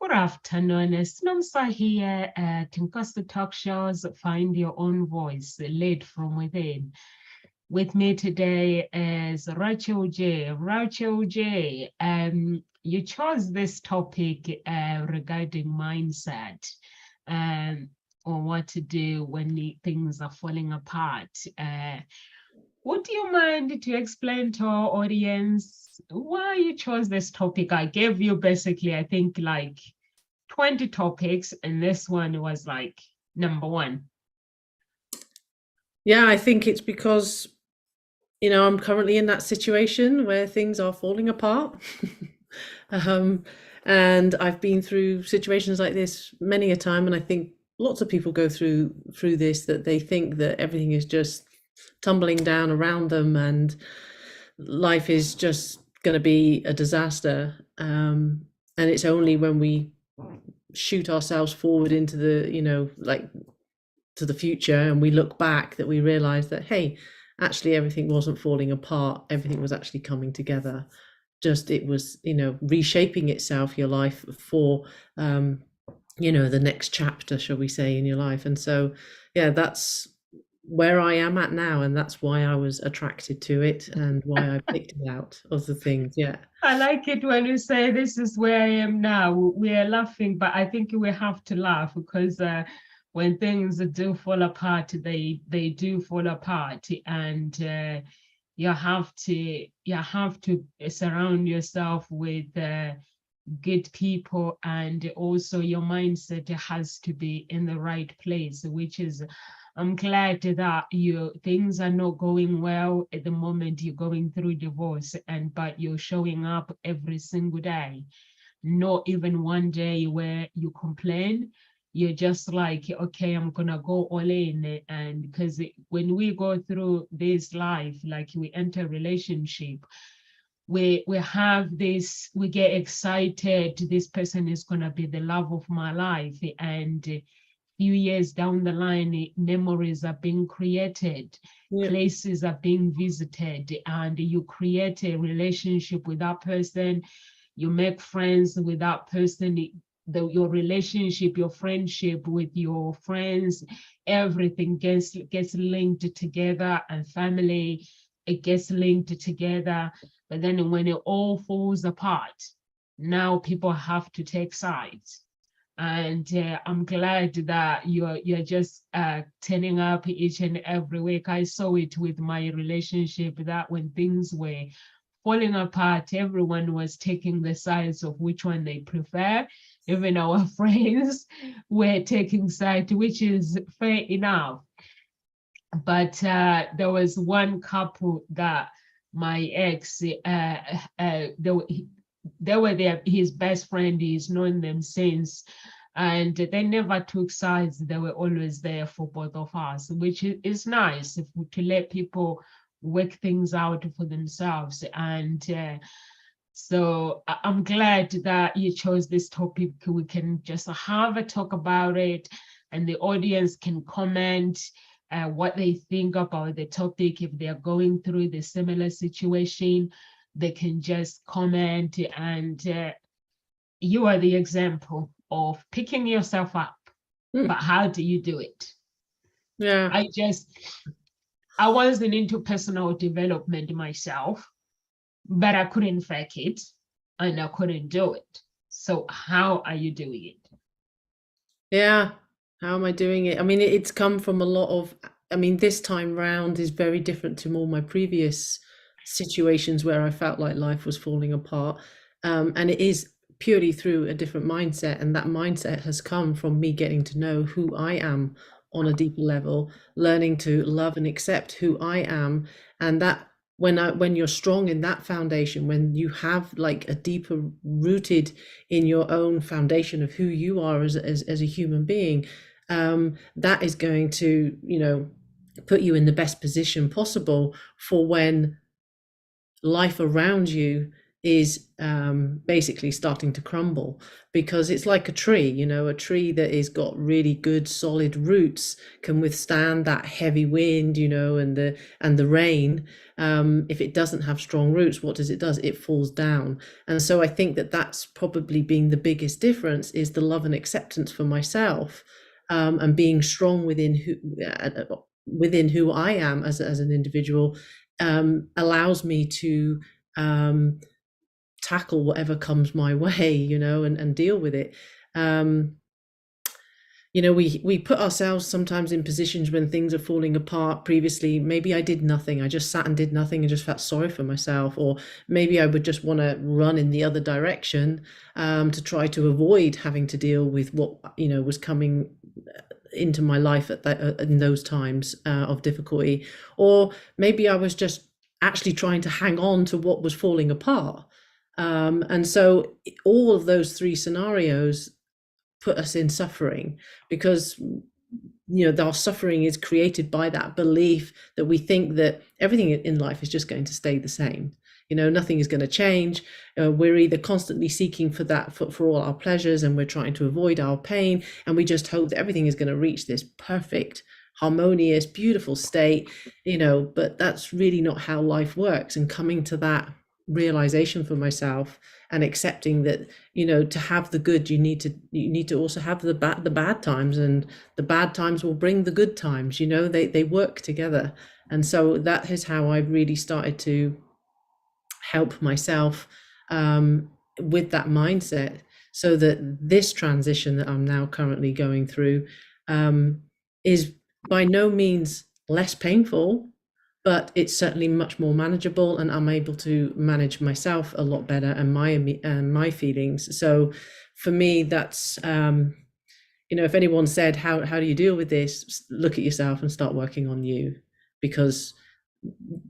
Good afternoon. It's Nomsa here at Tinkosta Talk Shows, Find Your Own Voice, Lead from Within. With me today is Rachel J. Rachel J., you chose this topic regarding mindset or what to do when things are falling apart. Would you mind to explain to our audience why you chose this topic? I gave you basically, I think, like 20 topics, and this one was like number one. Yeah, I think it's because, I'm currently in that situation where things are falling apart. And I've been through situations like this many a time, and I think lots of people go through this, that they think that everything is just tumbling down around them and life is just going to be a disaster. And it's only when we shoot ourselves forward into the, to the future, and we look back, that we realize that, hey, actually everything wasn't falling apart, everything was actually coming together. Just it was, reshaping itself, your life, for the next chapter, shall we say, in your life. And so yeah, that's where I am at now, and that's why I was attracted to it and why I picked it out of the things. Yeah, I like it when you say this is where I am now. We are laughing, but I think we have to laugh because when things do fall apart, they do fall apart, and you have to surround yourself with good people, and also your mindset has to be in the right place, which is, I'm glad that things are not going well at the moment. You're going through divorce, but you're showing up every single day. Not even one day where you complain. You're just like, okay, I'm gonna go all in. And because when we go through this life, like we enter a relationship, we have this, we get excited, this person is gonna be the love of my life, and few years down the line, memories are being created, yeah, places are being visited, and you create a relationship with that person, you make friends with that person, your relationship, your friendship with your friends, everything gets linked together, and family, it gets linked together. But then when it all falls apart, now people have to take sides. And I'm glad that you're just turning up each and every week. I saw it with my relationship, that when things were falling apart, everyone was taking the sides of which one they prefer. Even our friends were taking sides, which is fair enough. But there was one couple that my ex, they were his best friend. He's known them since, and they never took sides. They were always there for both of us, which is nice to let people work things out for themselves. And so I'm glad that you chose this topic. We can just have a talk about it, and the audience can comment what they think about the topic. If they're going through the similar situation, they can just comment. And you are the example of picking yourself up. But how do you do it? yeah. I wasn't into personal development myself, but I couldn't fake it and I couldn't do it. So how are you doing it? Yeah, how am I doing it? I mean, it's come from a lot of, this time round is very different to all my previous situations where I felt like life was falling apart. And it is purely through a different mindset. And that mindset has come from me getting to know who I am on a deeper level, learning to love and accept who I am. And that when you're strong in that foundation, when you have like a deeper rooted in your own foundation of who you are as a human being, that is going to, put you in the best position possible for when life around you is basically starting to crumble, because it's like a tree, you know, a tree that has got really good solid roots can withstand that heavy wind, you know, and the rain. If it doesn't have strong roots, what does it does? It falls down. And so I think that that's probably been the biggest difference, is the love and acceptance for myself, and being strong within who I am as an individual, allows me to tackle whatever comes my way, you know, and deal with it. You know, we put ourselves sometimes in positions when things are falling apart. Previously, maybe I did nothing, I just sat and did nothing and just felt sorry for myself, or maybe I would just want to run in the other direction, to try to avoid having to deal with what, you know, was coming into my life at that, in those times of difficulty. Or maybe I was just actually trying to hang on to what was falling apart. And so all of those three scenarios put us in suffering, because, you know, our suffering is created by that belief that we think that everything in life is just going to stay the same. You know, nothing is going to change. We're either constantly seeking for that, for all our pleasures, and we're trying to avoid our pain, and we just hope that everything is going to reach this perfect, harmonious, beautiful state, you know. But that's really not how life works. And coming to that realization for myself, and accepting that, you know, to have the good, you need to also have the bad times, and the bad times will bring the good times, you know, they work together. And so that is how I've really started to help myself with that mindset, so that this transition that I'm now currently going through is by no means less painful, but it's certainly much more manageable, and I'm able to manage myself a lot better, and my feelings. So for me, that's you know, if anyone said, how do you deal with this, look at yourself and start working on you, because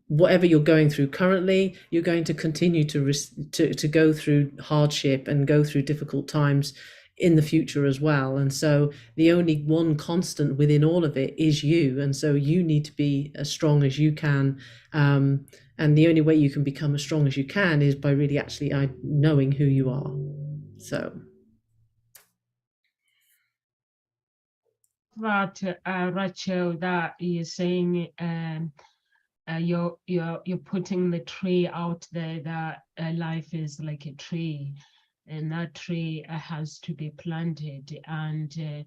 whatever you're going through currently, you're going to continue to go through hardship and go through difficult times in the future as well. And so the only one constant within all of it is you, and so you need to be as strong as you can, and the only way you can become as strong as you can is by really actually knowing who you are. So But Rachel, that you're saying, you're putting the tree out there, that life is like a tree, and that tree has to be planted. And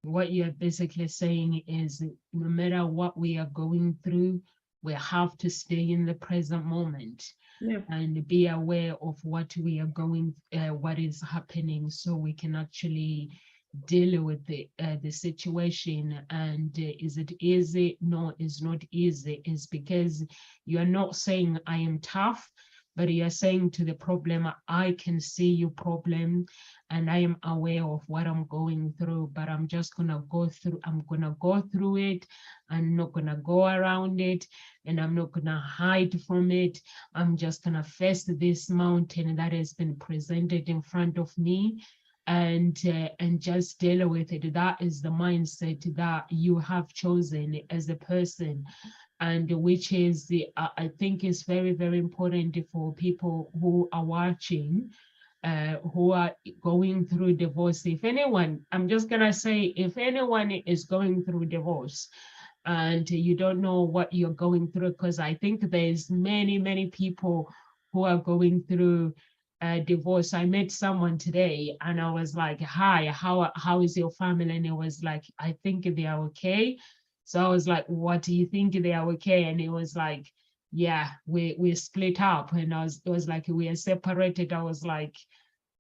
what you're basically saying is, no matter what we are going through, we have to stay in the present moment, yeah, and be aware of what we are going, what is happening, so we can actually deal with the situation. And is it easy? No, it's not easy. It's because you are not saying I am tough, but you are saying to the problem, I can see your problem, and I am aware of what I'm going through, but I'm just gonna go through, I'm gonna go through it. I'm not gonna go around it, and I'm not gonna hide from it. I'm just gonna face this mountain that has been presented in front of me, and just deal with it. That is the mindset that you have chosen as a person, and which is I think is very, very important for people who are watching, who are going through divorce. If anyone, I'm just gonna say, if anyone is going through divorce and you don't know what you're going through, because I think there's many people who are going through divorce. I met someone today and I was like, hi, how is your family? And it was like, I think they are okay. So I was like, what do you think, they are okay? And it was like, yeah, we split up. And it was like, we are separated. I was like,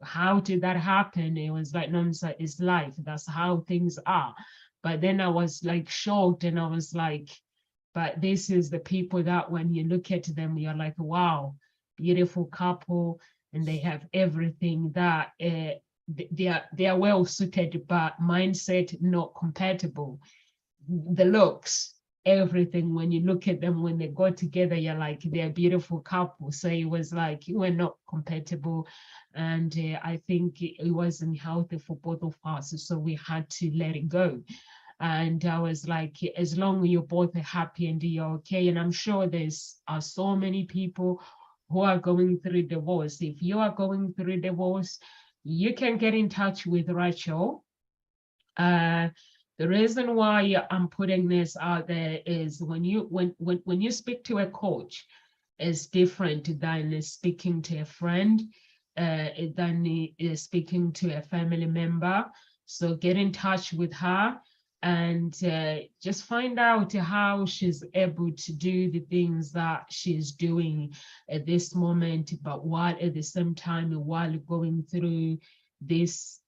how did that happen? It was like, no, it's life. That's how things are. But then I was like shocked, and I was like, but this is the people that when you look at them, you're like, wow, beautiful couple, and they have everything that they are well suited, but mindset not compatible. The looks, everything, when you look at them, when they go together, you're like, they're a beautiful couple. So it was like, you were not compatible. And I think it wasn't healthy for both of us. So we had to let it go. And I was like, as long as you're both happy and you're okay. And I'm sure there's so many people who are going through divorce. If you are going through divorce, you can get in touch with Rachel. The reason why I'm putting this out there is when you speak to a coach, it's different than speaking to a friend, than speaking to a family member. So get in touch with her and just find out how she's able to do the things that she's doing at this moment, but while at the same time while going through this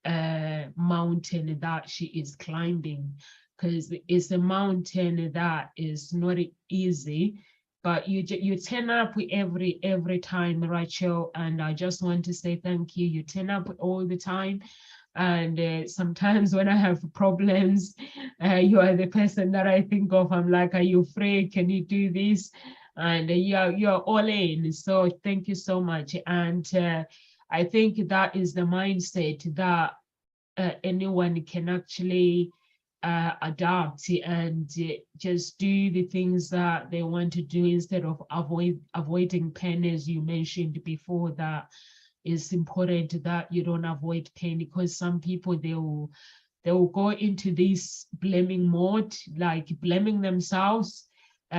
mountain that she is climbing, because it's a mountain that is not easy, but you turn up every time, Rachel, and I just want to say thank you. You turn up all the time, and sometimes when I have problems, you are the person that I think of. I'm like, are you free? Can you do this? And you're all in. So thank you so much. And I think that is the mindset that anyone can actually adapt and just do the things that they want to do instead of avoiding pain, as you mentioned before. That is important, that you don't avoid pain, because some people, they will go into this blaming mode, like blaming themselves.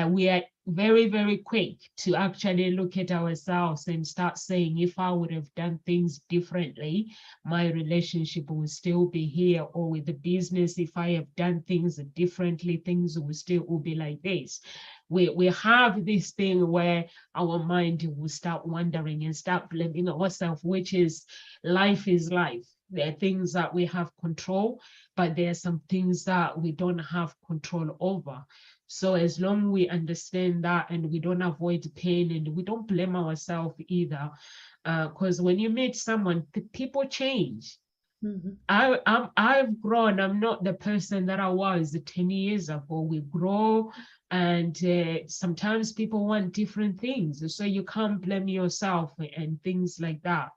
We are very, very quick to actually look at ourselves and start saying, if I would have done things differently, my relationship will still be here. Or with the business, if I have done things differently, things will be like this. We have this thing where our mind will start wandering and start blaming ourselves, which is life is life. There are things that we have control, but there are some things that we don't have control over. So as long as we understand that, and we don't avoid pain, and we don't blame ourselves either, because when you meet someone, people change. I've grown. I'm not the person that I was 10 years ago. We grow, and sometimes people want different things, so you can't blame yourself and things like that.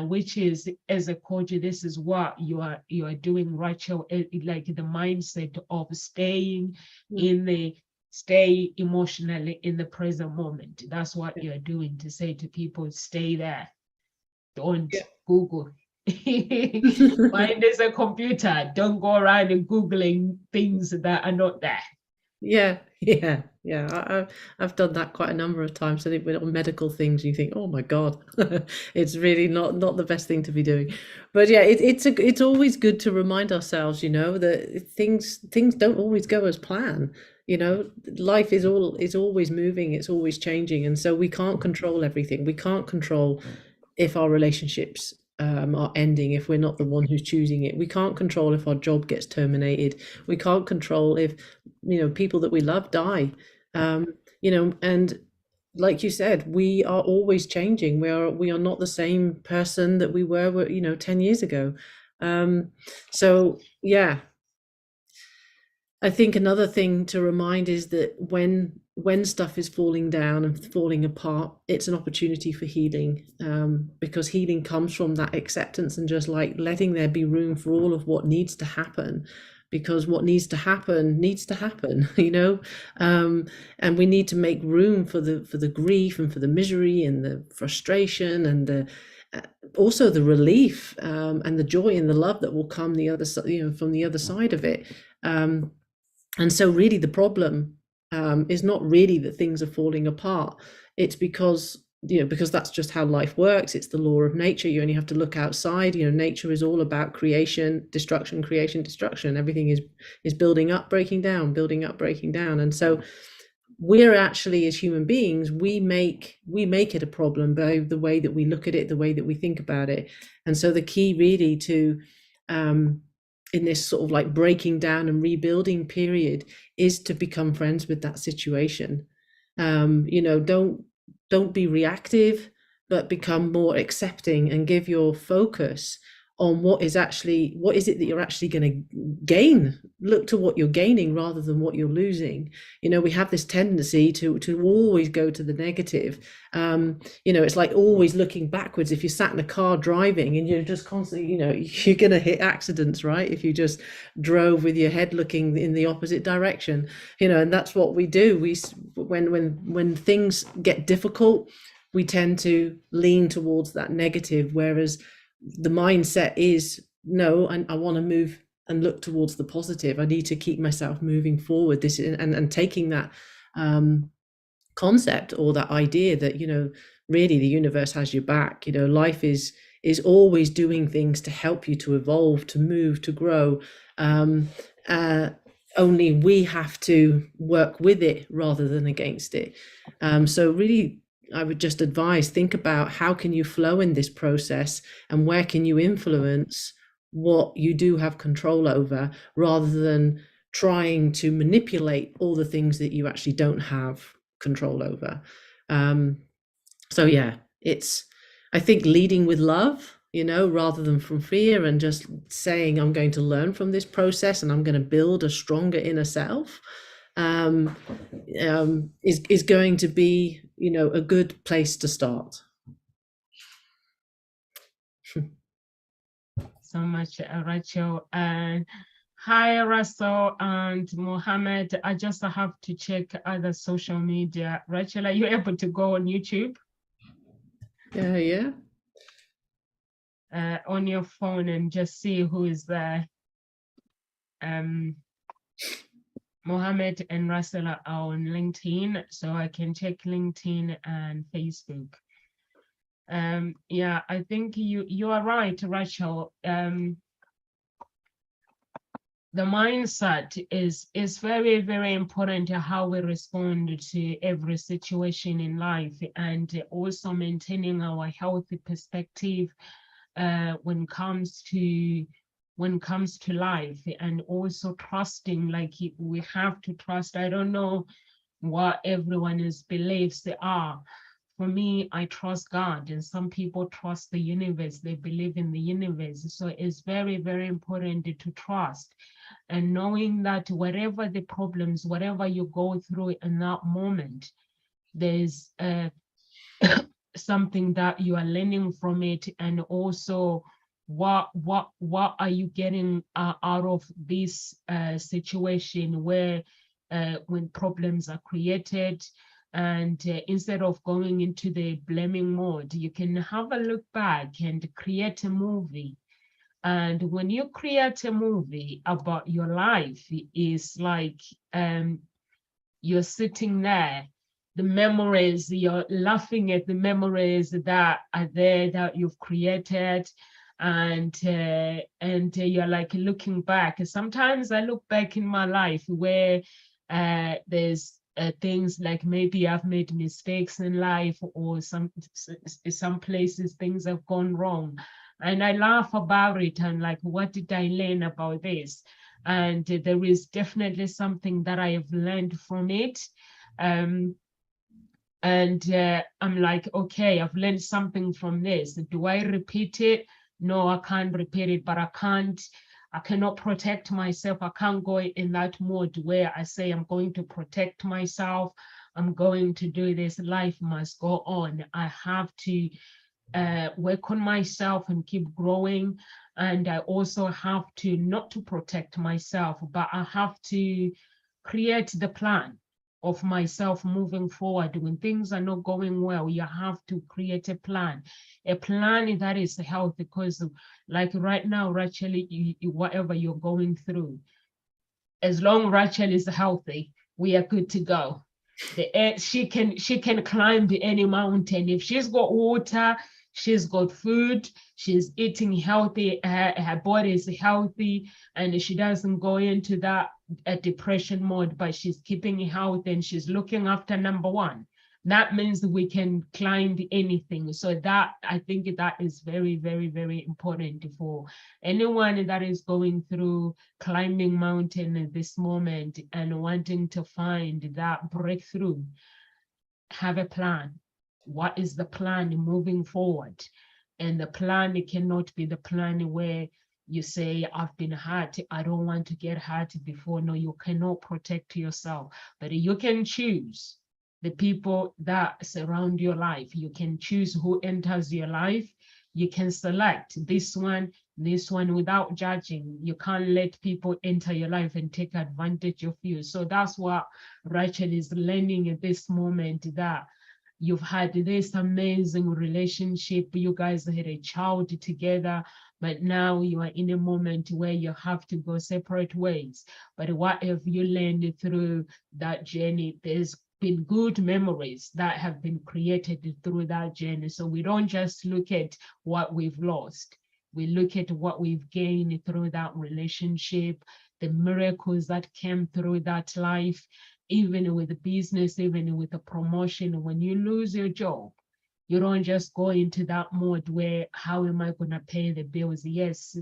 Which is, as a coach, this is what you are doing, Rachel, like the mindset of stay emotionally in the present moment. That's what you're doing, to say to people, stay there, don't Google. Mind is a computer, don't go around and Googling things that are not there. Yeah. I've done that quite a number of times. So with medical things, you think, oh my God, it's really not the best thing to be doing. But yeah, it's always good to remind ourselves, that things don't always go as planned. Life is always moving, it's always changing, and so we can't control everything. We can't control if our relationships are ending, if we're not the one who's choosing it. We can't control if our job gets terminated. We can't control if people that we love die. And like you said, we are always changing. We are not the same person that we were 10 years ago. So yeah, I think another thing to remind is that when stuff is falling down and falling apart, it's an opportunity for healing, because healing comes from that acceptance and just like letting there be room for all of what needs to happen, because what needs to happen, and we need to make room for the grief and for the misery and the frustration and also the relief, and the joy and the love that will come from the other side of it. And so really the problem is not really that things are falling apart. It's because that's just how life works. It's the law of nature. You only have to look outside. Nature is all about creation, destruction, creation, destruction. Everything is building up, breaking down, building up, breaking down. And so we're actually, as human beings, we make it a problem by the way that we look at it, the way that we think about it. And so the key really to in this sort of like breaking down and rebuilding period is to become friends with that situation. Don't be reactive, but become more accepting and give your focus on what is it that you're actually going to gain. Look to what you're gaining rather than what you're losing. We have this tendency to always go to the negative. It's like always looking backwards. If you sat in a car driving and you're just constantly, you're going to hit accidents, right? If you just drove with your head looking in the opposite direction, and that's what we do. When things get difficult, we tend to lean towards that negative, whereas the mindset is, no, I want to move and look towards the positive. I need to keep myself moving forward. This and taking that concept or that idea that, you know, really the universe has your back. You know, life is always doing things to help you to evolve, to move, to grow. Only we have to work with it rather than against it. So really, I would just advise, think about how can you flow in this process and where can you influence what you do have control over, rather than trying to manipulate all the things that you actually don't have control over. So yeah, it's, I think, leading with love, you know, rather than from fear, and just saying, I'm going to learn from this process and I'm going to build a stronger inner self, is going to be, you know, a good place to start. So much, Rachel. And hi, Russell and Mohammed. I just have to check other social media. Rachel, are you able to go on YouTube? Yeah. On your phone and just see who is there. Mohammed and Russell are on LinkedIn, so I can check LinkedIn and Facebook. Yeah, I think you are right, Rachel. The mindset is very, very important to how we respond to every situation in life, and also maintaining our healthy perspective when it comes to life, and also trusting, like we have to trust. I don't know what everyone's beliefs are. For me, I trust God, and some people trust the universe. They believe in the universe. So it's very, very important to trust, and knowing that whatever the problems, whatever you go through in that moment, there's something that you are learning from it, and also what are you getting out of this situation where when problems are created. And instead of going into the blaming mode, you can have a look back and create a movie. And when you create a movie about your life, it's like you're sitting there, the memories, you're laughing at the memories that are there that you've created, and you're like looking back. Sometimes I look back in my life where there's things like maybe I've made mistakes in life, or some places things have gone wrong, and I laugh about it and like, what did I learn about this? And there is definitely something that I have learned from it. And I'm like, okay, I've learned something from this. Do I repeat it? No, I can't repeat it, but I cannot protect myself. I can't go in that mode where I say I'm going to protect myself. I'm going to do this. Life must go on. I have to work on myself and keep growing. And I also have to not to protect myself, but I have to create the plan of myself moving forward. When things are not going well, you have to create a plan that is healthy, because like right now, Rachel, whatever you're going through, as long as Rachel is healthy, we are good to go. She can climb any mountain. If she's got water, she's got food, she's eating healthy, her body is healthy, and she doesn't go into that depression mode, but she's keeping health and she's looking after number one. That means we can climb anything. So that, I think that is very, very, very important for anyone that is going through climbing mountain at this moment and wanting to find that breakthrough. Have a plan. What is the plan moving forward? And the plan cannot be the plan where you say, I've been hurt, I don't want to get hurt before. No, you cannot protect yourself, but you can choose the people that surround your life. You can choose who enters your life. You can select this one without judging. You can't let people enter your life and take advantage of you. So that's what Rachel is learning at this moment, that you've had this amazing relationship, you guys had a child together, but now you are in a moment where you have to go separate ways. But what have you learned through that journey? There's been good memories that have been created through that journey. So we don't just look at what we've lost. We look at what we've gained through that relationship, the miracles that came through that life, even with the business, even with the promotion. When you lose your job, you don't just go into that mode where, how am I going to pay the bills? Yes,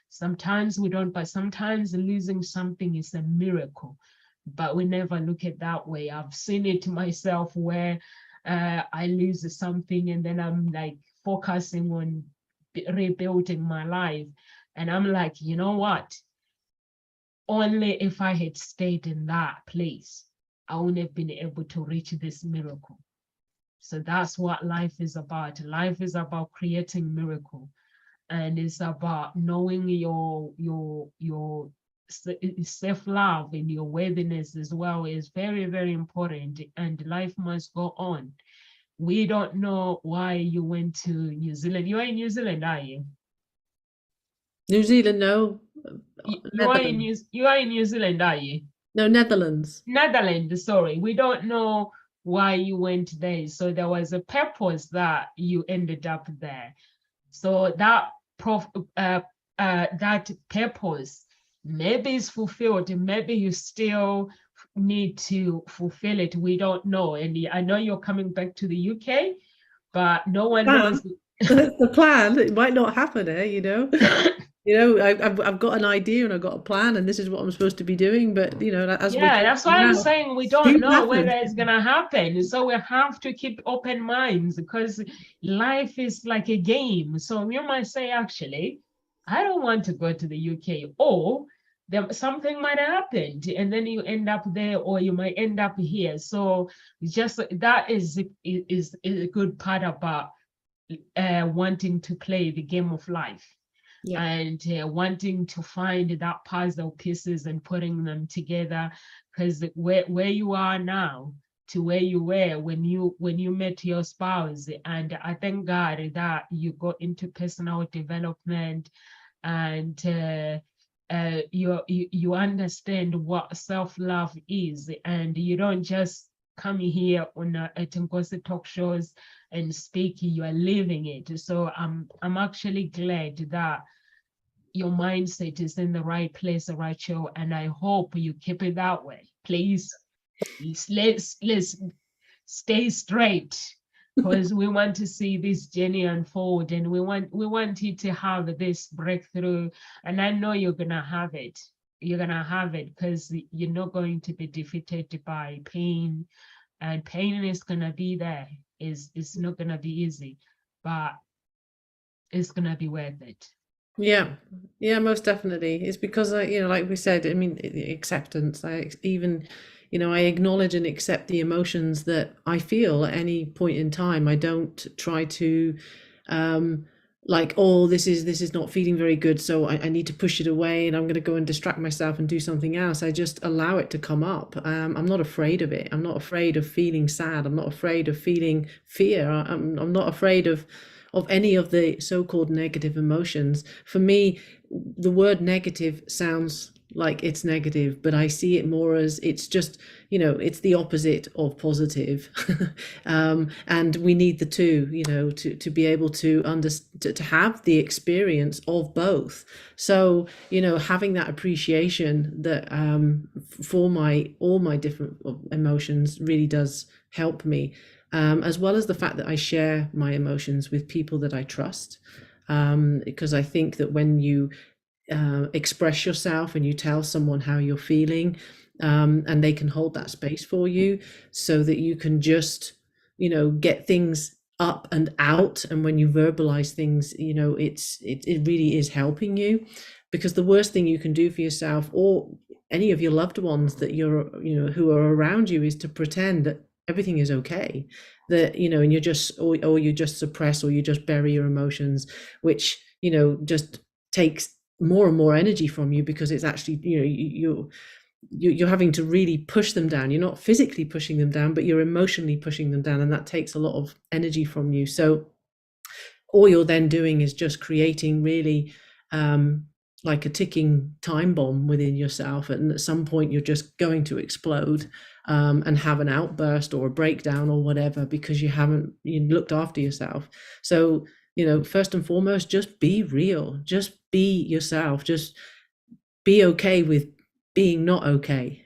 sometimes we don't, but sometimes losing something is a miracle. But we never look at that way. I've seen it myself where I lose something and then I'm like focusing on rebuilding my life. And I'm like, you know what? Only if I had stayed in that place, I wouldn't have been able to reach this miracle. So that's what life is about. Life is about creating miracle, and it's about knowing your self-love and your worthiness as well is very, very important. And life must go on. We don't know why you went to New Zealand. You are in New Zealand, are you? New Zealand, no. You are in Netherlands. you are in New Zealand, are you? No, Netherlands. Netherlands, sorry. We don't know why you went there. So there was a purpose that you ended up there. So that that purpose maybe is fulfilled, maybe you still need to fulfill it. We don't know. And I know you're coming back to the UK, but no one Plan. knows. The plan. It might not happen, you know. I've got an idea and I've got a plan, and this is what I'm supposed to be doing. But as we're Yeah, talking that's why I'm now, saying we don't things know whether happen. it's gonna happen. So we have to keep open minds because life is like a game. So you might say, actually, I don't want to go to the UK, or something might have happened, and then you end up there, or you might end up here. So just that is a good part about wanting to play the game of life. Yeah. And wanting to find that puzzle pieces and putting them together, because where you are now to where you were when you met your spouse, and I thank God that you got into personal development, and you understand what self-love is, and you don't just come here on at Nkosi talk shows and speak, you are living it. So I'm actually glad that your mindset is in the right place, the right show, and I hope you keep it that way. Please, let's stay straight, because we want to see this journey unfold, and we want you to have this breakthrough, and I know you're gonna have it. You're gonna have it because you're not going to be defeated by pain, and pain is gonna be there. It's not gonna be easy, but it's gonna be worth it. Yeah, yeah, most definitely. It's because like we said, I mean, acceptance. I acknowledge and accept the emotions that I feel at any point in time. I don't try to, like, oh, this is not feeling very good, so I need to push it away, and I'm going to go and distract myself and do something else. I just allow it to come up. I'm not afraid of it. I'm not afraid of feeling sad. I'm not afraid of feeling fear. I'm not afraid of any of the so-called negative emotions. For me, the word negative sounds like it's negative, but I see it more as it's just, it's the opposite of positive. And we need the two, to be able to to have the experience of both. So, having that appreciation that for all my different emotions really does help me. As well as the fact that I share my emotions with people that I trust. Because I think that when you express yourself and you tell someone how you're feeling, and they can hold that space for you so that you can just, get things up and out. And when you verbalize things, it really is helping you, because the worst thing you can do for yourself or any of your loved ones that who are around you is to pretend that everything is okay, that and you're just or you just suppress or you just bury your emotions, which just takes more and more energy from you, because it's actually you're having to really push them down. You're not physically pushing them down, but you're emotionally pushing them down, and that takes a lot of energy from you. So all you're then doing is just creating really like a ticking time bomb within yourself, and at some point you're just going to explode and have an outburst or a breakdown or whatever, because you looked after yourself. So, first and foremost, just be real, just be yourself, just be okay with being not okay.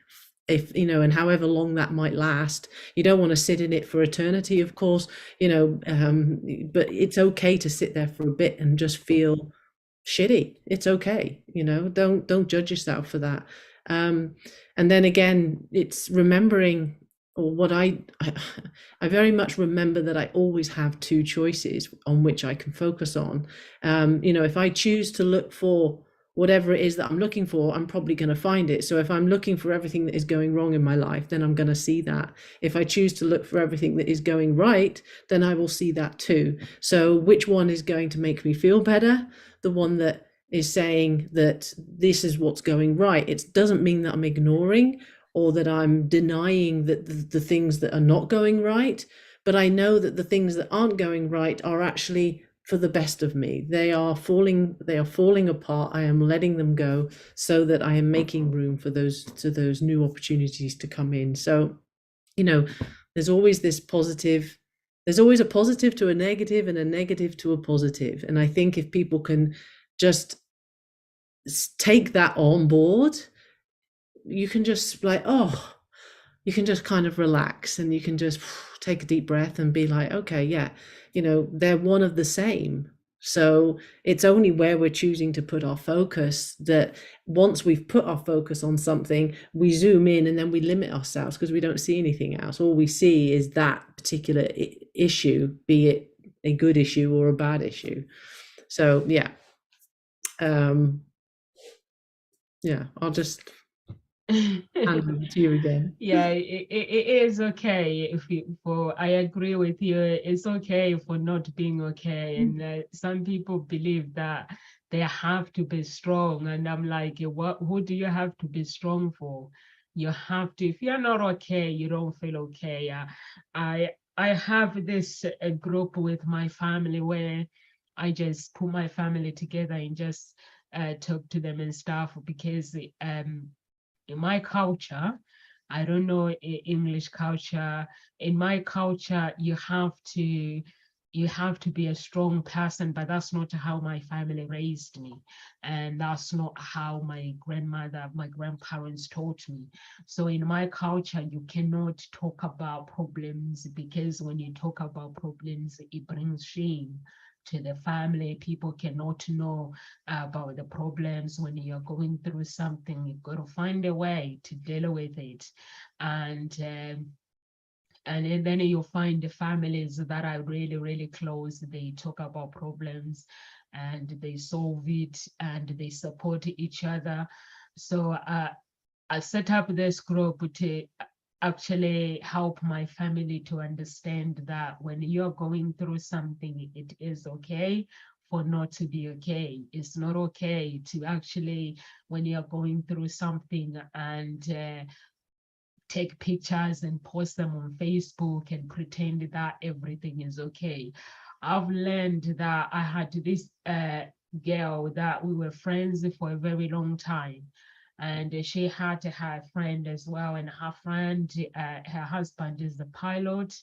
If and however long that might last, you don't want to sit in it for eternity, of course, but it's okay to sit there for a bit and just feel shitty. It's okay. Don't judge yourself for that. And then again, it's remembering, or what I very much remember, that I always have two choices on which I can focus on. If I choose to look for whatever it is that I'm looking for, I'm probably going to find it. So if I'm looking for everything that is going wrong in my life, then I'm going to see that. If I choose to look for everything that is going right, then I will see that too. So which one is going to make me feel better? The one that is saying that this is what's going right. It doesn't mean that I'm ignoring or that I'm denying that the things that are not going right, but I know that the things that aren't going right are actually for the best of me. They are falling apart. I am letting them go so that I am making room for those new opportunities to come in. So, there's always this positive. There's always a positive to a negative and a negative to a positive. And I think if people can just take that on board, you can just you can just kind of relax, and you can just take a deep breath and be like, okay, yeah, they're one of the same. So it's only where we're choosing to put our focus that once we've put our focus on something, we zoom in and then we limit ourselves because we don't see anything else. All we see is that particular issue, be it a good issue or a bad issue. So yeah. I'll just hand over to you again. Yeah, it is okay I agree with you. It's okay for not being okay. And some people believe that they have to be strong. And I'm like, who do you have to be strong for? You have to, if you're not okay, you don't feel okay. I have this group with my family where I just put my family together and just talk to them and stuff, because in my culture, I don't know English culture. In my culture, you have to be a strong person, but that's not how my family raised me, and that's not how my grandparents taught me. So in my culture, you cannot talk about problems, because when you talk about problems, it brings shame to the family. People cannot know about the problems. When you're going through something, you've got to find a way to deal with it. And then you'll find the families that are really, really close. They talk about problems and they solve it and they support each other. So I set up this group to actually help my family to understand that when you're going through something, it is okay for not to be okay. It's not okay to actually, when you're going through something, and take pictures and post them on Facebook and pretend that everything is okay. I've learned that I had this girl that we were friends for a very long time. And she had her friend as well. And her friend, her husband is a pilot,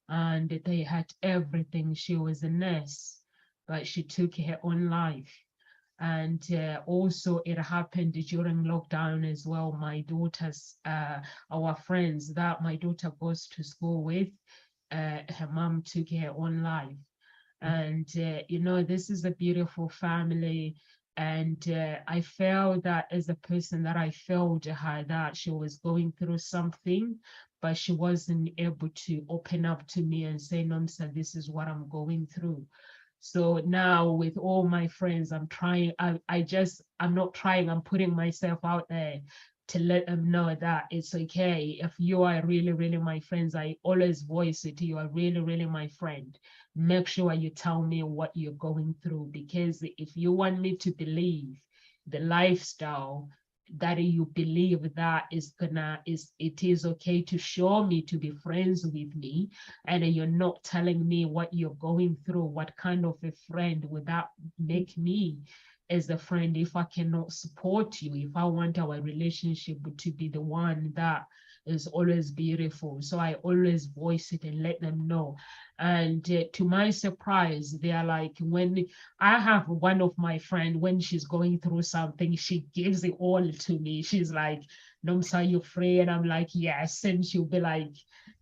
and they had everything. She was a nurse, but she took her own life. And also it happened during lockdown as well. My daughter's, our friends that my daughter goes to school with, her mom took her own life. And this is a beautiful family. And I felt that as a person, that I felt her, that she was going through something, but she wasn't able to open up to me and say, Nomsa, this is what I'm going through. So now with all my friends, I'm trying, I'm not trying, I'm putting myself out there to let them know that it's okay. If you are really, really my friends, I always voice it. You are really, really my friend. Make sure you tell me what you're going through, because if you want me to believe the lifestyle that you believe that it is okay to show me to be friends with me, and you're not telling me what you're going through, what kind of a friend would that make me as a friend if I cannot support you, if I want our relationship to be the one that is always beautiful. So I always voice it and let them know. And to my surprise, they are like, when I have one of my friend, when she's going through something, she gives it all to me. She's like, Nomsa, you free? And I'm like, yes. And she'll be like,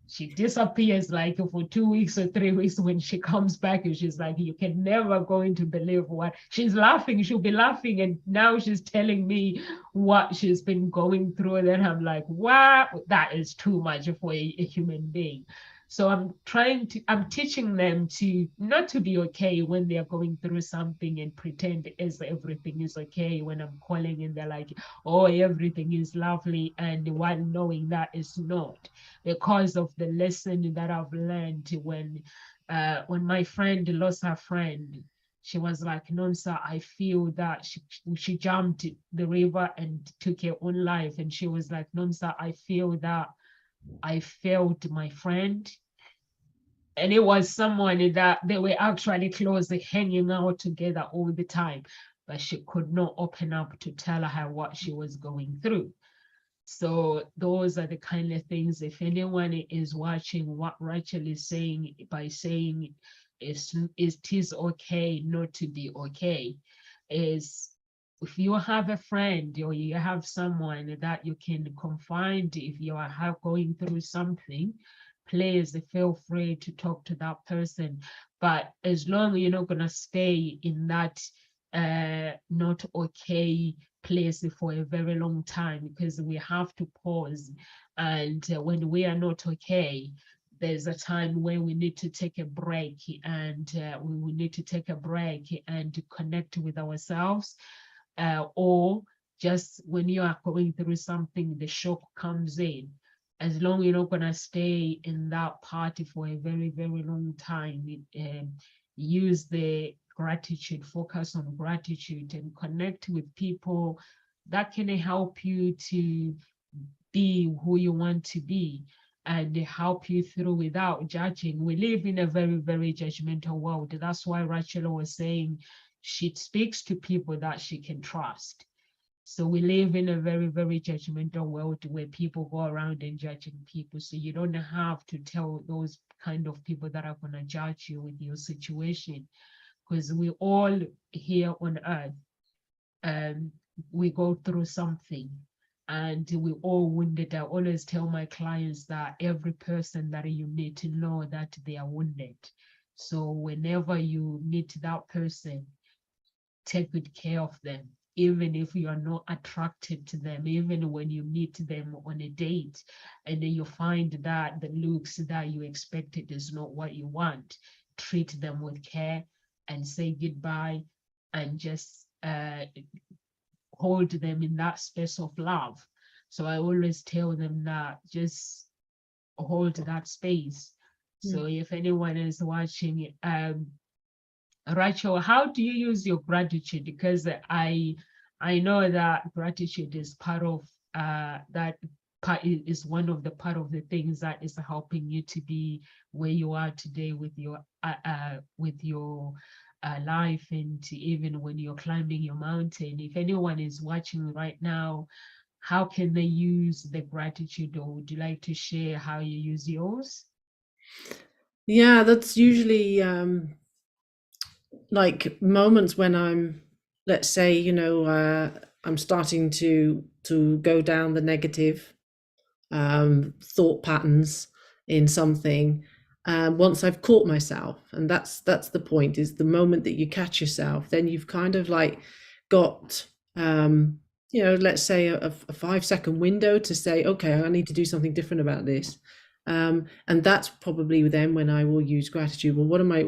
she disappears like for 2 weeks or 3 weeks. When she comes back, and she's like, you can never going to believe what she's laughing. She'll be laughing. And now she's telling me what she's been going through. And then I'm like, wow, that is too much for a human being. So I'm teaching them to not to be okay when they're going through something and pretend as everything is okay when I'm calling and they're like, oh, everything is lovely. And while knowing that it's not, because of the lesson that I've learned when my friend lost her friend, she was like, Nonsa, I feel that she jumped the river and took her own life. And she was like, Nonsa, I feel that I failed my friend. And it was someone that they were actually close, hanging out together all the time, but she could not open up to tell her what she was going through. So those are the kind of things, if anyone is watching what Rachel is saying by saying it is okay not to be okay, is if you have a friend or you have someone that you can confide, if you are going through something, please feel free to talk to that person. But as long as you're not going to stay in that not okay place for a very long time, because we have to pause. And when we are not okay, there's a time when we need to take a break, and we need to take a break and connect with ourselves. Or just when you are going through something, the shock comes in. As long as you're not going to stay in that party for a very, very long time, use the gratitude, focus on gratitude, and connect with people that can help you to be who you want to be and help you through without judging. We live in a very, very judgmental world. That's why Rachel was saying she speaks to people that she can trust. So we live in a very, very judgmental world where people go around and judging people. So you don't have to tell those kind of people that are going to judge you with your situation, because we all here on earth, we go through something and we all wounded. I always tell my clients that every person that you need to know that they are wounded. So whenever you meet that person, take good care of them, even if you are not attracted to them, even when you meet them on a date and then you find that the looks that you expected is not what you want, treat them with care and say goodbye, and just hold them in that space of love. So I always tell them that just hold that space. So if anyone is watching, Rachel, how do you use your gratitude? Because I know that gratitude is part of that part, is one of the part of the things that is helping you to be where you are today with your life, and even when you're climbing your mountain. If anyone is watching right now, how can they use the gratitude, or would you like to share how you use yours? Yeah, that's usually like moments when I'm, let's say, I'm starting to go down the negative thought patterns in something. Once I've caught myself, and that's the point, is the moment that you catch yourself, then you've kind of like got let's say a 5-second window to say, okay, I need to do something different about this. And that's probably then when I will use gratitude. Well, what am I,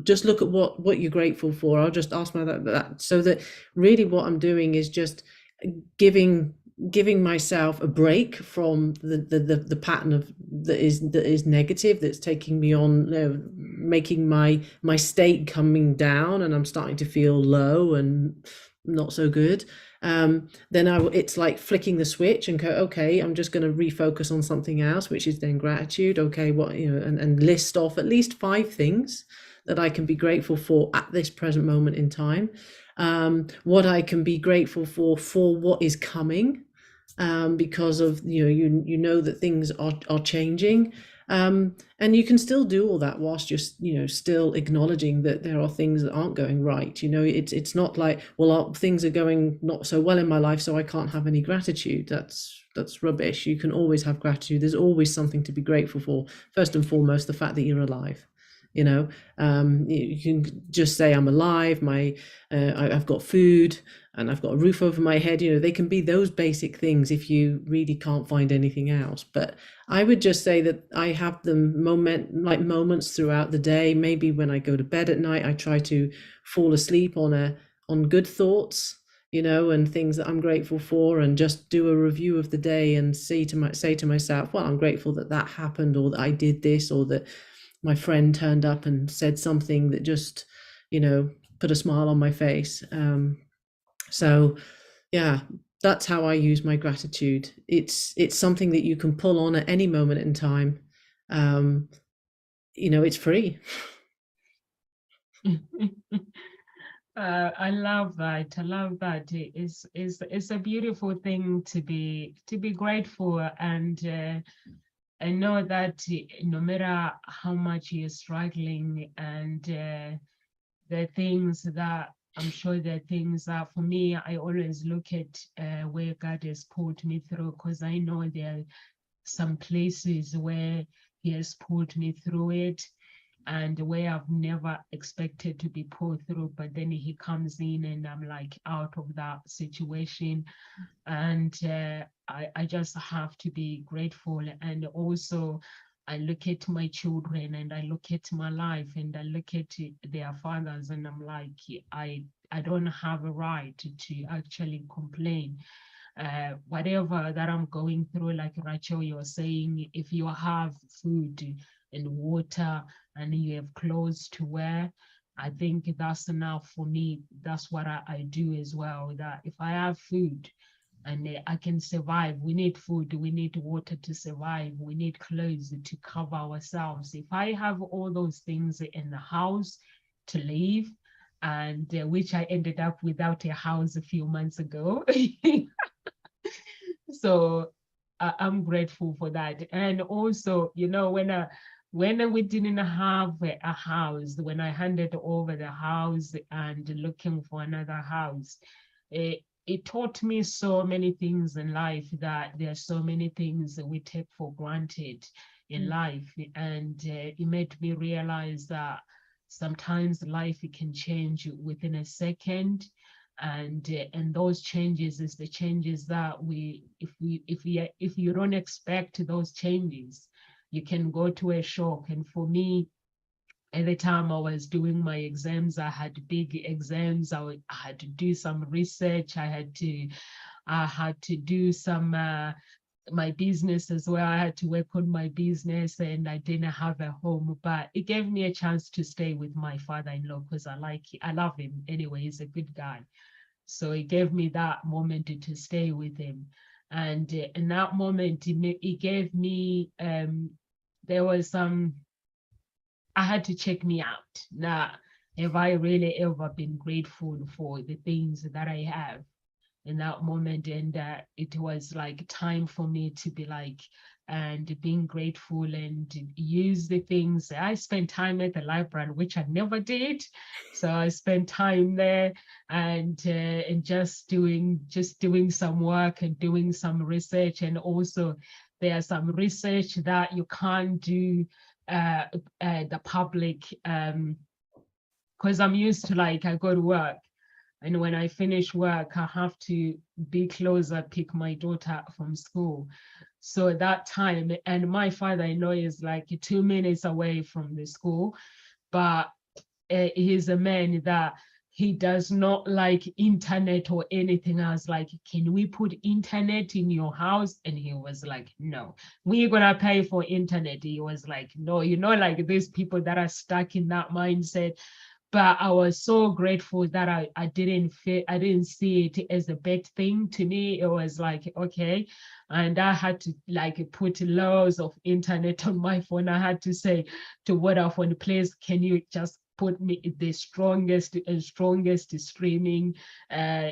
just look at what you're grateful for. I'll just ask my that, so that really what I'm doing is just giving myself a break from the pattern of that is negative, that's taking me on, making my state coming down, and I'm starting to feel low and not so good, then it's like flicking the switch and go, okay, I'm just going to refocus on something else, which is then gratitude. Okay, what, and list off at least 5 things that I can be grateful for at this present moment in time. What I can be grateful for what is coming, because of, you know that things are changing, and you can still do all that whilst you're still acknowledging that there are things that aren't going right. It's not like, well, things are going not so well in my life, so I can't have any gratitude. That's rubbish. You can always have gratitude. There's always something to be grateful for. First and foremost, the fact that you're alive. You can just say, I'm alive, I've got food, and I've got a roof over my head. They can be those basic things if you really can't find anything else. But I would just say that I have them moments throughout the day. Maybe when I go to bed at night, I try to fall asleep on good thoughts, and things that I'm grateful for, and just do a review of the day and say to myself, well, I'm grateful that happened, or that I did this, or that my friend turned up and said something that just, put a smile on my face. So yeah, that's how I use my gratitude. It's something that you can pull on at any moment in time. It's free. I love that. I love that. It's a beautiful thing to be grateful, and I know that no matter how much you're struggling, and the things that I'm sure there are things that, for me, I always look at where God has pulled me through, because I know there are some places where He has pulled me through it, and where I've never expected to be pulled through, but then He comes in and I'm like out of that situation. And I just have to be grateful. And also, I look at my children, and I look at my life, and I look at their fathers, and I'm like, I don't have a right to actually complain. Whatever that I'm going through, like Rachel, you're saying, if you have food and water and you have clothes to wear, I think that's enough for me. That's what I do as well. That if I have food and I can survive, we need food, we need water to survive, we need clothes to cover ourselves. If I have all those things in the house to live, and which I ended up without a house a few months ago. So I'm grateful for that. And also, when we didn't have a house, when I handed over the house and looking for another house, it taught me so many things in life, that there are so many things that we take for granted in life. And it made me realize that sometimes life can change within a second, and those changes is the changes that if you don't expect those changes, you can go to a shock. And for me, at the time I was doing my exams, I had big exams, I had to do some research, I had to do some my business as well. I had to work on my business, and I didn't have a home, but it gave me a chance to stay with my father-in-law, because I love him anyway. He's a good guy. So it gave me that moment to stay with him. And in that moment, it gave me, there was I had to check me out. Now, have I really ever been grateful for the things that I have in that moment? And it was like time for me to be like, and being grateful and use the things. I spent time at the library, which I never did. So I spent time there, and just doing some work and doing some research. And also, there's some research that you can't do the public, because I'm used to, like, I go to work, and when I finish work, I have to be closer, pick my daughter up from school. So that time, and my father-in-law is like 2 minutes away from the school, but he's a man that he does not like internet or anything. I was like, can we put internet in your house? And he was like, no, we're gonna pay for internet. He was like, no, like these people that are stuck in that mindset. but I was so grateful that I didn't see it as a bad thing. To me, it was like, okay. And I had to like put loads of internet on my phone. I had to say to Vodafone, please, can you just put me the strongest streaming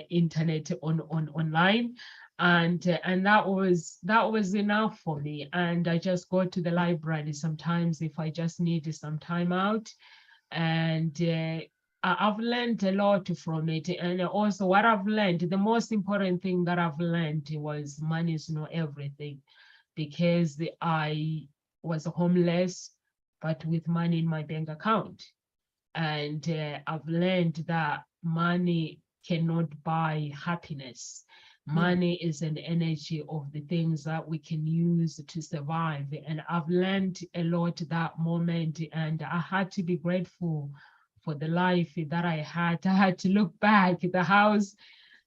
internet on online, and that was enough for me. And I just go to the library sometimes if I just need some time out. And I've learned a lot from it. And also what I've learned, the most important thing that I've learned was money is not everything, because I was homeless, but with money in my bank account. And I've learned that money cannot buy happiness. Money is an energy of the things that we can use to survive. And I've learned a lot that moment, and I had to be grateful for the life that I had. I had to look back at the house.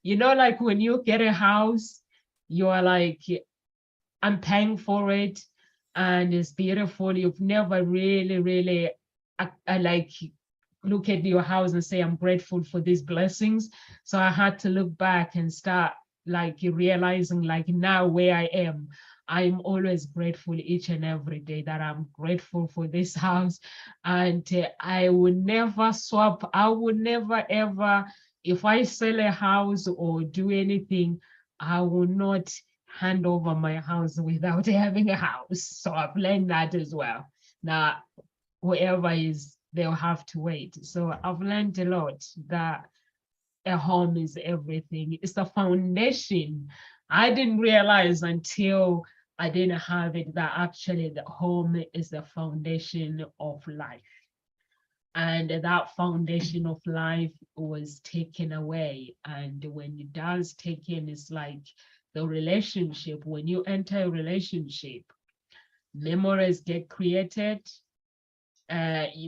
You know, like when you get a house, you are like, I'm paying for it and it's beautiful. You've never really I like look at your house and say, I'm grateful for these blessings. So I had to look back and start like realizing, like now where I am, I'm always grateful each and every day that I'm grateful for this house. And I would never swap. I would never ever, if I sell a house or do anything, I will not hand over my house without having a house. So I've learned that as well. Now, whoever is, they'll have to wait. So I've learned a lot that a home is everything. It's the foundation. I didn't realize until I didn't have it that actually the home is the foundation of life. And that foundation of life was taken away. And when it does taken, it's like the relationship. When you enter a relationship, memories get created.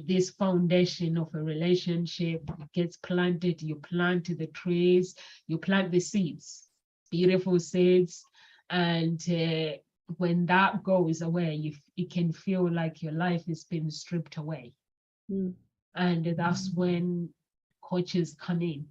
This foundation of a relationship gets planted. You plant the trees, you plant the seeds, beautiful seeds. And when that goes away, you can feel like your life is being stripped away. And that's when coaches come in.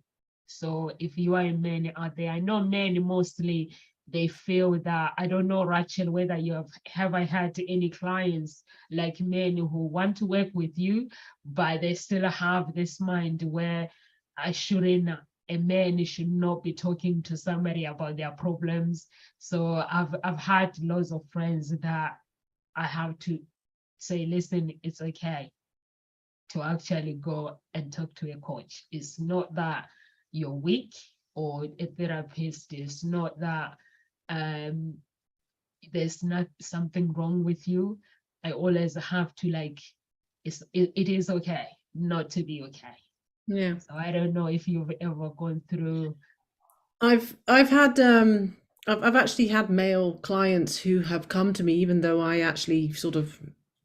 So if you are a man out there, I know men mostly, they feel that, I don't know, Rachel, whether you have I had any clients like men who want to work with you, but they still have this mind where a man should not be talking to somebody about their problems. So I've had lots of friends that I have to say, listen, it's okay to actually go and talk to a coach. It's not that you're weak or a therapist. It's not that there's not something wrong with you. I always have to like, it is okay not to be okay. Yeah. So I don't know if you've ever gone through. I've actually had male clients who have come to me, even though I actually sort of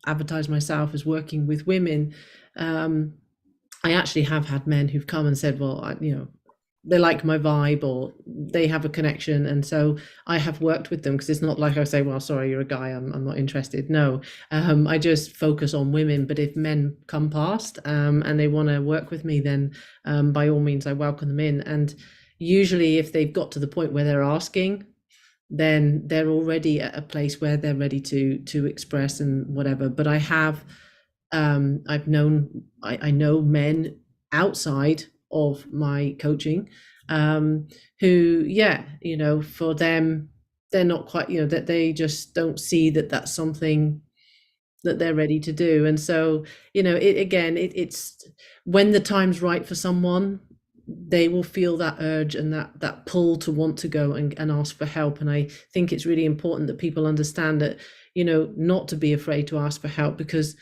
advertise myself as working with women. I actually have had men who've come and said, well, they like my vibe or they have a connection. And so I have worked with them, because it's not like I say, well, sorry, you're a guy, I'm not interested. No, I just focus on women. But if men come past and they want to work with me, then by all means, I welcome them in. And usually if they've got to the point where they're asking, then they're already at a place where they're ready to express and whatever. But I know men outside of my coaching who, for them, they're not quite, that they just don't see that that's something that they're ready to do. And so, it's when the time's right for someone, they will feel that urge and that pull to want to go and ask for help. And I think it's really important that people understand that, not to be afraid to ask for help, because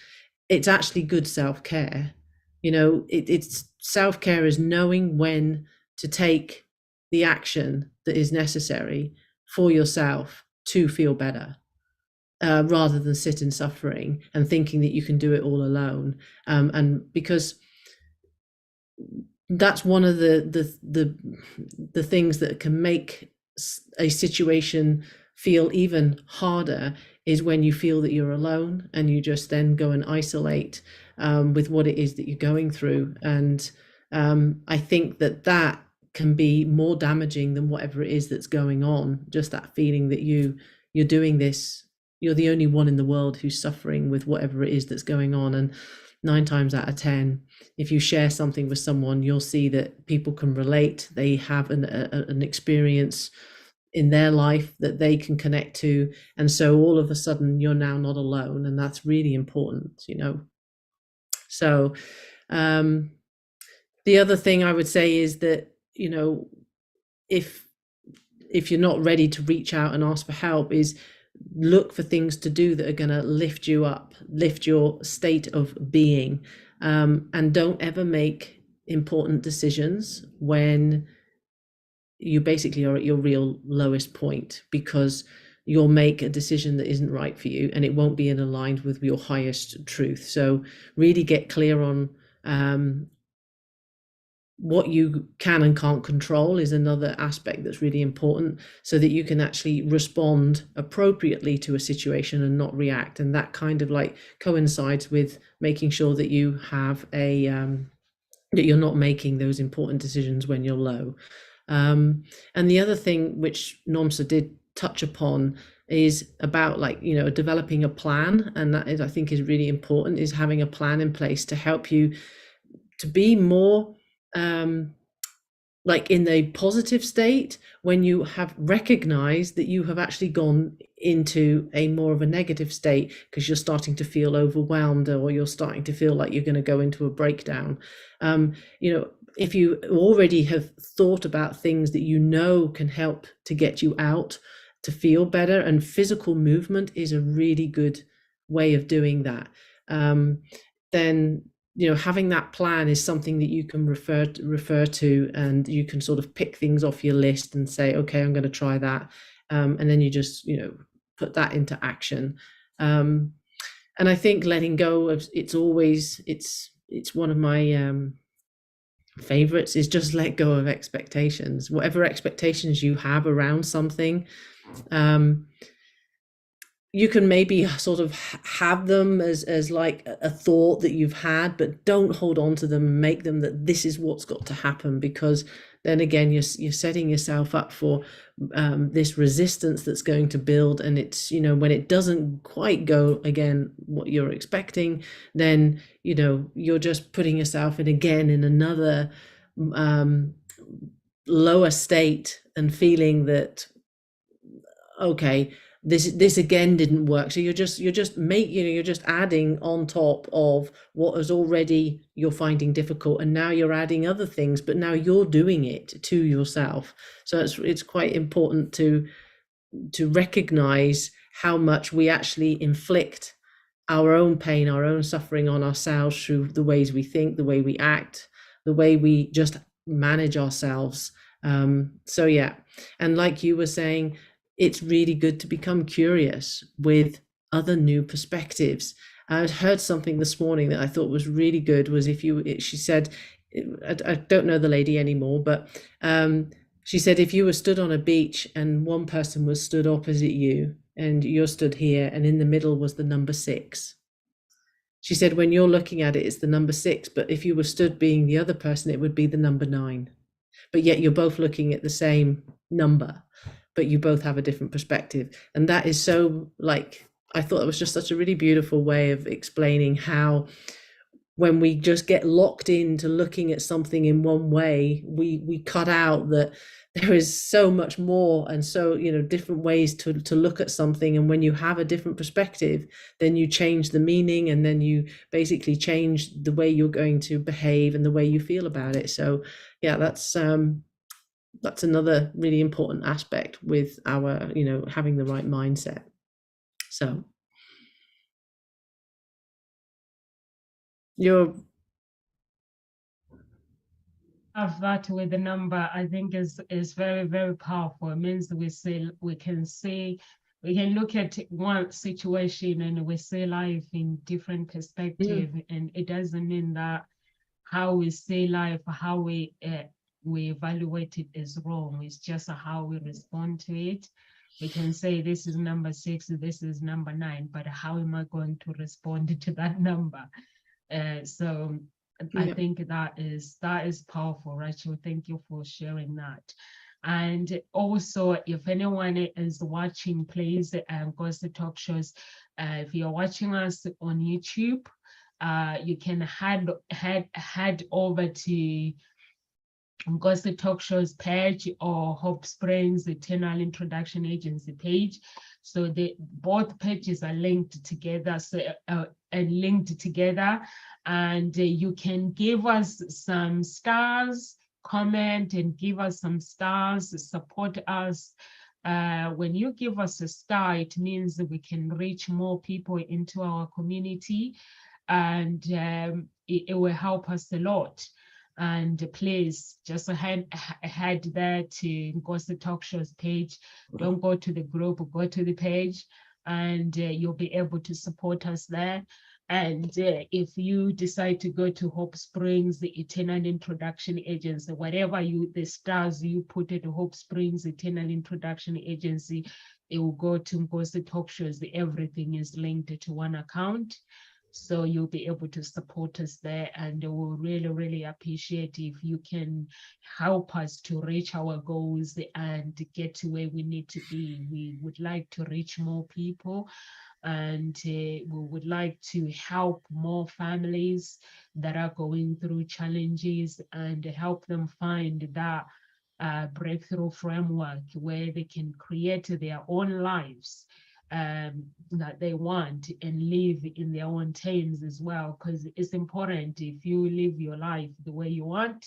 it's actually good self-care. It's self-care is knowing when to take the action that is necessary for yourself to feel better, rather than sit in suffering and thinking that you can do it all alone. And because that's one of the things that can make a situation feel even harder, is when you feel that you're alone and you just then go and isolate with what it is that you're going through. And I think that can be more damaging than whatever it is that's going on. Just that feeling that you're doing this, you're the only one in the world who's suffering with whatever it is that's going on. And 9 times out of 10, if you share something with someone, you'll see that people can relate. They have an experience in their life that they can connect to, and so all of a sudden you're now not alone, and that's really important, So the other thing I would say is that, if you're not ready to reach out and ask for help, is look for things to do that are going to lift you up, lift your state of being, and don't ever make important decisions when you basically are at your real lowest point, because you'll make a decision that isn't right for you and it won't be in aligned with your highest truth. So really get clear on what you can and can't control is another aspect that's really important, so that you can actually respond appropriately to a situation and not react. And that kind of like coincides with making sure that you have that you're not making those important decisions when you're low. And the other thing which Nomsa did touch upon is about developing a plan, and that is, I think, is really important, is having a plan in place to help you to be more in the positive state when you have recognized that you have actually gone into a more of a negative state because you're starting to feel overwhelmed, or you're starting to feel like you're going to go into a breakdown. If you already have thought about things that can help to get you out, to feel better, and physical movement is a really good way of doing that, then having that plan is something that you can refer to, and you can sort of pick things off your list and say, okay, I'm going to try that, and then you just put that into action. And I think letting go of it's one of my favorites, is just let go of expectations. Whatever expectations you have around something, you can maybe sort of have them as like a thought that you've had, but don't hold on to them and make them that this is what's got to happen, because then again you're setting yourself up for this resistance that's going to build. And it's when it doesn't quite go again what you're expecting, then you're just putting yourself in another lower state, and feeling that, okay, this again didn't work. So you're just adding on top of what is already you're finding difficult, and now you're adding other things, but now you're doing it to yourself. So it's quite important to recognize how much we actually inflict our own pain, our own suffering on ourselves through the ways we think, the way we act, the way we just manage ourselves. So yeah, and like you were saying, it's really good to become curious with other new perspectives. I heard something this morning that I thought was really good, was she said, I don't know the lady anymore, but she said, if you were stood on a beach and one person was stood opposite you and you're stood here, and in the middle was the number 6. She said, when you're looking at it, it's the number 6, but if you were stood being the other person, it would be the number 9. But yet you're both looking at the same number, but you both have a different perspective. And that is so, I thought it was just such a really beautiful way of explaining how, when we just get locked into looking at something in one way, we cut out that there is so much more, and so different ways to look at something. And when you have a different perspective, then you change the meaning, and then you basically change the way you're going to behave and the way you feel about it. So yeah, that's another really important aspect with our having the right mindset. So you're Have that with the number, I think is very, very powerful. It means we can look at one situation and we see life in different perspective. And it doesn't mean that how we see life, how we evaluate it is wrong. It's just how we respond to it. We can say this is number 6, this is number 9, but how am I going to respond to that number? So I think that is powerful, Rachel. Thank you for sharing that. And also, if anyone is watching, please go to talk shows. If you're watching us on YouTube, you can head over to Gossip Talk Show's page or Hope Springs Eternal Introduction Agency page. So both pages are linked together. And you can give us some stars, comment and give us some stars, support us. When you give us a star, it means that we can reach more people into our community, and it will help us a lot. And please just head there to Gossip Talk Show's page. Don't go to the group, go to the page, and you'll be able to support us there. And if you decide to go to Hope Springs, the Eternal Introduction Agency, whatever the stars you put at Hope Springs Eternal Introduction Agency, it will go to Gossip Talk Shows. Everything is linked to one account. So you'll be able to support us there, and we'll really, really appreciate if you can help us to reach our goals and get to where we need to be. We would like to reach more people, and we would like to help more families that are going through challenges and help them find that breakthrough framework where they can create their own lives that they want and live in their own terms as well, because it's important if you live your life the way you want.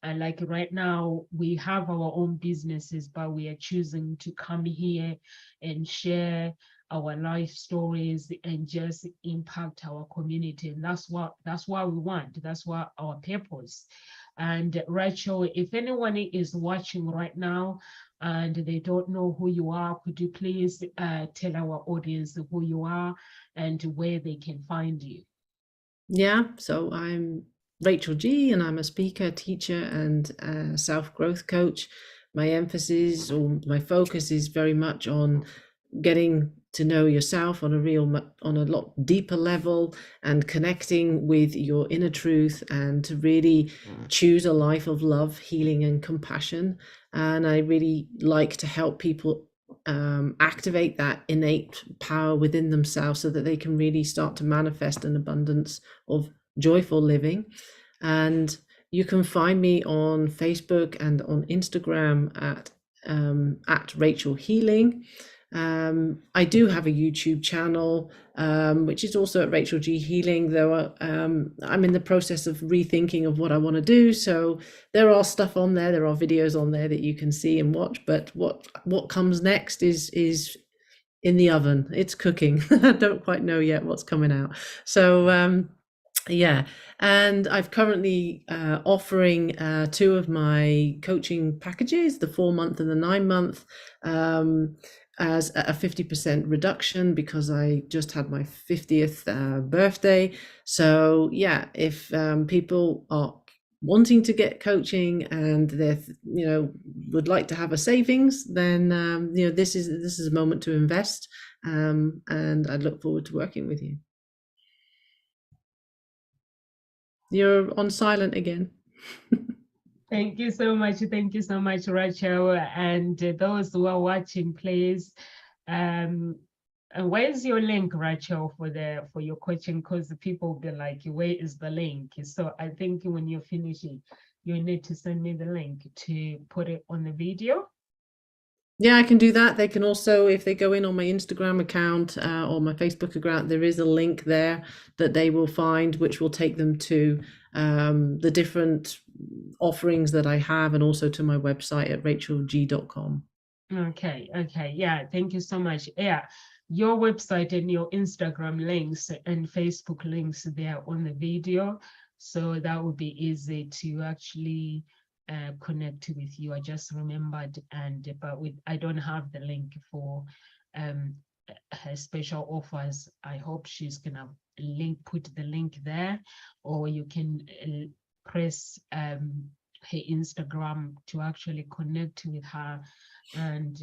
And like right now, we have our own businesses, but we are choosing to come here and share our life stories and just impact our community. And that's what we want. That's what our purpose. And Rachel, if anyone is watching right now and they don't know who you are, could you please tell our audience who you are and where they can find you? Yeah, so I'm Rachel G, and I'm a speaker, teacher, and self-growth coach. My emphasis or my focus is very much on getting to know yourself on a lot deeper level, and connecting with your inner truth, and to really choose a life of love, healing, and compassion. And I really like to help people activate that innate power within themselves so that they can really start to manifest an abundance of joyful living. And you can find me on Facebook and on Instagram at Rachel Healing. I do have a YouTube channel, which is also at Rachel G Healing, though I'm in the process of rethinking of what I want to do. So there are stuff on there, there are videos on there that you can see and watch, but what comes next is in the oven. It's cooking. I don't quite know yet what's coming out. So yeah, and I've currently offering two of my coaching packages, the 4-month and the 9-month, as a 50% reduction because I just had my 50th birthday. So yeah, if people are wanting to get coaching and they're would like to have a savings, then this is a moment to invest, and I look forward to working with you. You're on silent again. Thank you so much. Thank you so much, Rachel. And those who are watching, please, where's your link, Rachel, for your coaching? Because the people will be like, where is the link? So I think when you're finishing, you need to send me the link to put it on the video. Yeah, I can do that. They can also, if they go in on my Instagram account or my Facebook account, there is a link there that they will find, which will take them to the different offerings that I have, and also to my website at rachelg.com. Okay. Yeah, thank you so much. Yeah, your website and your Instagram links and Facebook links there on the video. So that would be easy to actually connect with you. I just remembered, but I don't have the link for her special offers. I hope she's gonna put the link there, or you can press her Instagram to actually connect with her and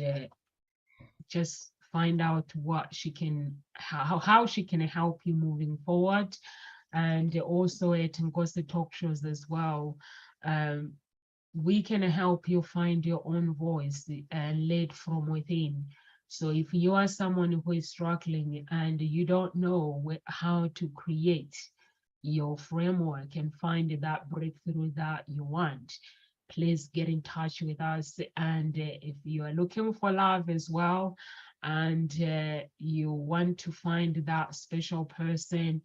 just find out what she can, how she can help you moving forward. and also at Ngozi Talk Shows as well. We can help you find your own voice and lead from within. So if you are someone who is struggling and you don't know how to create your framework and find that breakthrough that you want, please get in touch with us. And if you are looking for love as well, and you want to find that special person,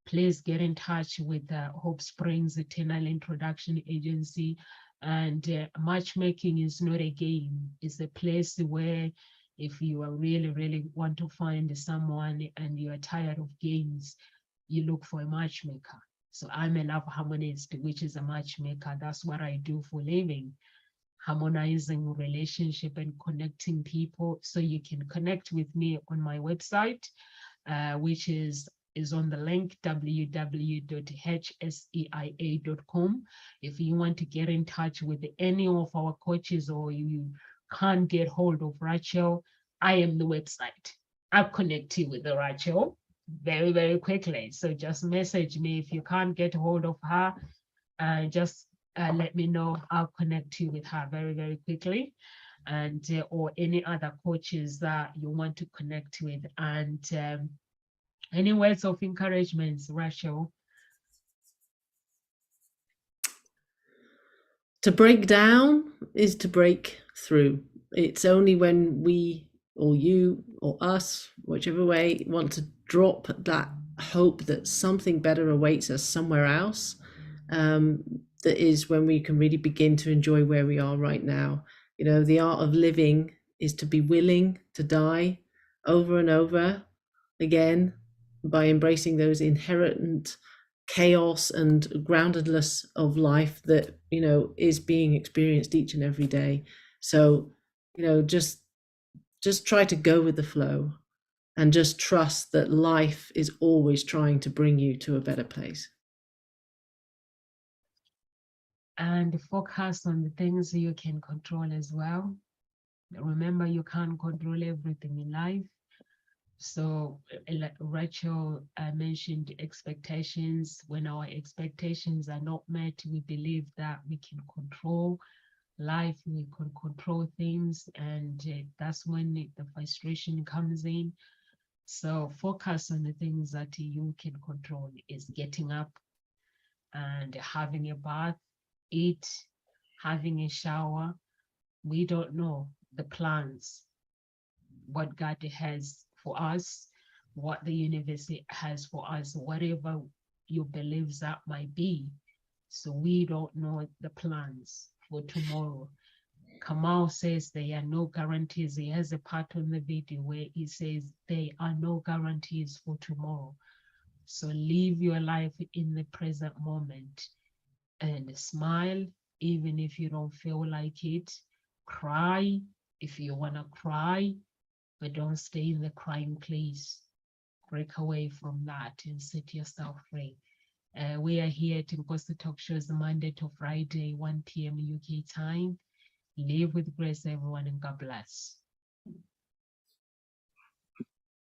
please get in touch with Hope Springs Eternal Introduction Agency. And matchmaking is not a game. It's a place where if you are really want to find someone and you are tired of games, you look for a matchmaker. So I'm a love harmonist, which is a matchmaker. That's what I do for a living, harmonizing relationship and connecting people. So you can connect with me on my website, which is on the link www.hseia.com. If you want to get in touch with any of our coaches or you can't get hold of Rachel, I am the website. I'll connect you with Rachel very quickly. So just message me if you can't get hold of her. Just let me know. I'll connect you with her very quickly, and or any other coaches that you want to connect with. And any words of encouragement, Rachel? To break down is to break through. It's only when we or you or us, whichever way, want to drop that hope that something better awaits us somewhere else, that is when we can really begin to enjoy where we are right now. You know, the art of living is to be willing to die over and over again by embracing those inherent chaos and groundedness of life that, you know, is being experienced each and every day. So, you know, just try to go with the flow and just trust that life is always trying to bring you to a better place. And focus on the things you can control as well. Remember, you can't control everything in life. So like Rachel mentioned expectations. When our expectations are not met, we believe that we can control life, we can control things, and that's when the frustration comes in. So focus on the things that you can control. Is getting up and having a bath, eat, having a shower. We don't know the plans, what God has for us, what the universe has for us, whatever your beliefs that might be. So we don't know the plans for tomorrow. Kamal says there are no guarantees. He has a part on the video where he says there are no guarantees for tomorrow. So live your life in the present moment and smile, even if you don't feel like it. Cry if you want to cry, but don't stay in the crying place. Break away from that and set yourself free. We are here at Ngozi Talk Shows Monday to Friday, 1 p.m. UK time. Live with grace, everyone, and God bless.